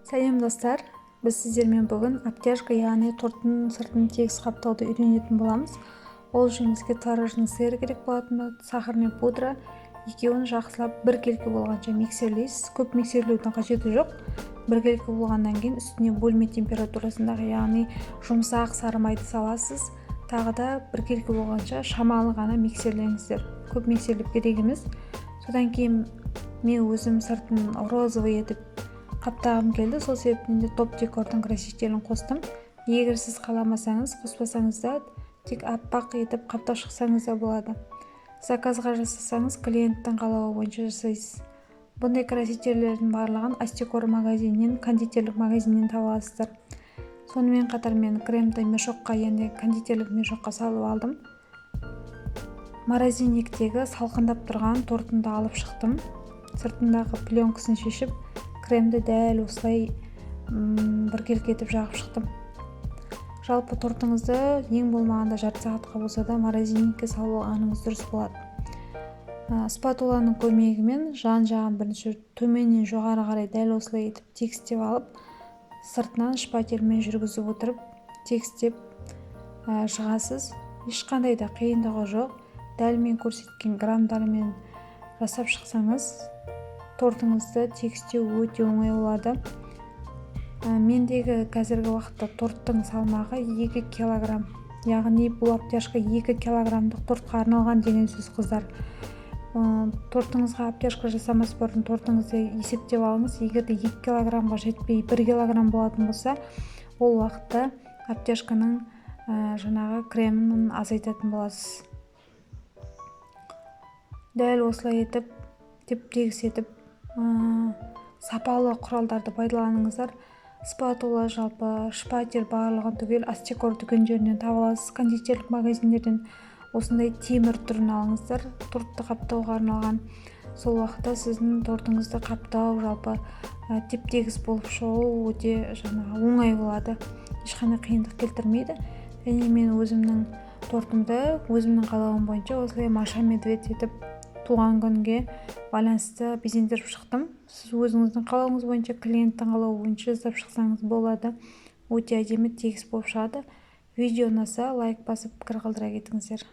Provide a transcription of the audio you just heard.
Сәлем достар, біз сіздермен бүгін обтяжка, яғни торттың сыртын тегіс қаптауды үйренетін боламыз. Ол үшін бізге творожный сыр керек болатын, сахарный пудра, екеуін жақсылап біркелкі болғанша миксерлейсіз. Көп миксерлеудің қажеті жоқ. Біркелкі болғаннан кейін үстіне бөлме температурасындағы, яғни жұмсақ сары майды саласыз. Тағы да біркелкі болғанша шамалы ғана миксерлеңіздер. Көп миксерлеп керек емес. Содан кейін мен өзім сыртын розовый етіп қаптағым келді, сол себептен де топ декордың красителін қостым. Егер сіз қаламасаңыз, қоспасаңыз да тек аппақ етіп қаптап шықсаңыз да болады. Заказға жасасаңыз, клиенттің қалауы бойынша жасайсыз. Бұндай красителердің барлығын Астекор магазинінен, кондитерлік магазинінен таба аласыздар. Сонымен қатар мен кремді мешокқа, яғни кондитерлік мешокқа салып алдым. Морозильниктегі салқындап тұрған тортымды алып шықтым. Сыртындағы пленкасын шешіп, кремді дәл осылай біркелкі етіп жағып шықтым. Жалпы тортыңызды ең болмағанда жарты сағатқа болса да морозильникке салып алғаныңыз дұрыс болады. Спатуланың көмегімен жан-жағын бірінші төменнен жоғары қарай дәл осылай етіп тегістеп алып, сыртынан шпательмен жүргізіп отырып тегістеп шығасыз. Ешқандай да қиындығы жоқ. Дәл мен көрсеткен грамдармен жасап шықсаңыз, тортыңызды тегістеу өте оңай болады. Мендегі қазіргі уақытта торттың салмағы 2 килограмм. Яғни бұл обтяжка 2 килограммдық тортқа арналған деген сөз, қыздар. Тортыңызға обтяжка жасамас бұрын тортыңызды есептеп алыңыз. Егер де 2 килограммға жетпей 1 килограмм болатын болса, ол уақытта обтяжканың жаңағы кремін азайтатын боласыз. Дәл осылай етіп, теп-тегіс етіп, сапалы құралдарды пайдаланыңыздар. Спатула, жалпы шпатель барлығын түгел Астекор дүкендерінен таба аласыз, кондитерлік магазиндерден. Осындай темір түрін алыңыздар, тортты қаптауға арналған. Сол уақытта сіздің тортыңызды қаптау, жалпы теп-тегіс болып шығу өте оңай болады. Ешқандай қиындық келтірмейді. Және мен өзімнің тортымды өзімнің қалауым бойынша осылай Маша Медведь етіп туған күнге байланысты безендіріп шықтым. Сіз өзіңіздің қалауыңыз бойынша, клиенттің қалауы бойынша жасап шықсаңыз болады. Өте әдемі тегіс болып шығады. Видео ұнаса лайк басып пікір қалдыра кетіңіздер.